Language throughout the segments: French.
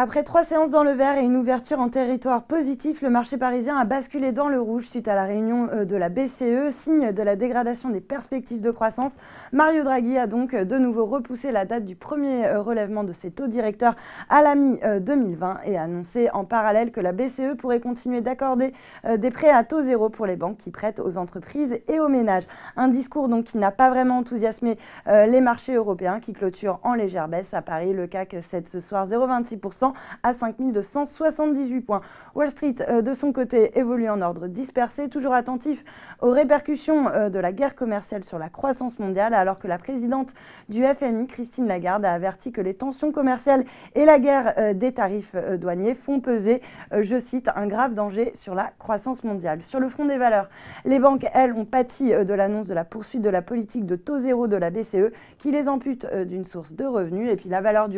Après 3 séances dans le vert et une ouverture en territoire positif, le marché parisien a basculé dans le rouge suite à la réunion de la BCE, signe de la dégradation des perspectives de croissance. Mario Draghi a donc de nouveau repoussé la date du premier relèvement de ses taux directeurs à la mi-2020 et a annoncé en parallèle que la BCE pourrait continuer d'accorder des prêts à taux zéro pour les banques qui prêtent aux entreprises et aux ménages. Un discours donc qui n'a pas vraiment enthousiasmé les marchés européens qui clôturent en légère baisse. À Paris, le CAC cède ce soir 0,26% à 5 278 points. Wall Street, de son côté, évolue en ordre dispersé, toujours attentif aux répercussions de la guerre commerciale sur la croissance mondiale, alors que la présidente du FMI, Christine Lagarde, a averti que les tensions commerciales et la guerre des tarifs douaniers font peser, je cite, un grave danger sur la croissance mondiale. Sur le front des valeurs, les banques, elles, ont pâti de l'annonce de la poursuite de la politique de taux zéro de la BCE, qui les ampute d'une source de revenus. Et puis la valeur du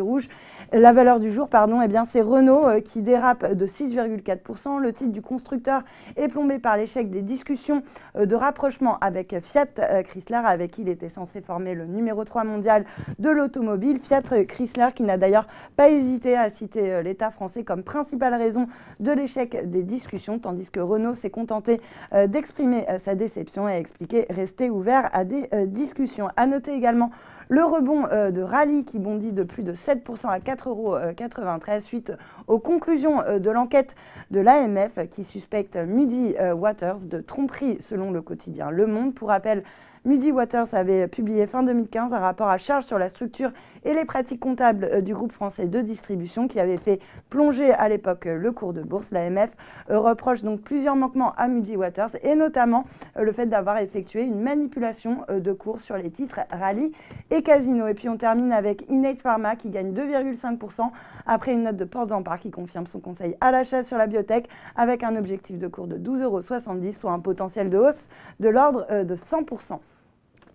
jour, eh bien, c'est Renault qui dérape de 6,4%. Le titre du constructeur est plombé par l'échec des discussions de rapprochement avec Fiat Chrysler, avec qui il était censé former le numéro 3 mondial de l'automobile. Fiat Chrysler qui n'a d'ailleurs pas hésité à citer l'État français comme principale raison de l'échec des discussions, tandis que Renault s'est contenté d'exprimer sa déception et a expliqué rester ouvert à des discussions. À noter également le rebond de Rallye qui bondit de plus de 7% à 4,93 € suite aux conclusions de l'enquête de l'AMF qui suspecte Muddy Waters de tromperie selon le quotidien Le Monde. Pour rappel, Muddy Waters avait publié fin 2015 un rapport à charge sur la structure et les pratiques comptables du groupe français de distribution qui avait fait plonger à l'époque le cours de bourse. L'AMF reproche donc plusieurs manquements à Muddy Waters et notamment le fait d'avoir effectué une manipulation de cours sur les titres Rallye et Casino. Et puis on termine avec Innate Pharma qui gagne 2,5% après une note de Portzamparc qui confirme son conseil à l'achat sur la biotech avec un objectif de cours de 12,70 €, soit un potentiel de hausse de l'ordre de 100%.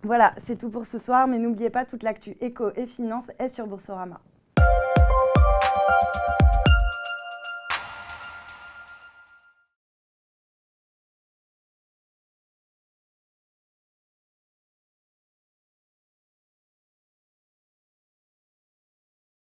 Voilà, c'est tout pour ce soir, mais n'oubliez pas, toute l'actu éco et finance est sur Boursorama.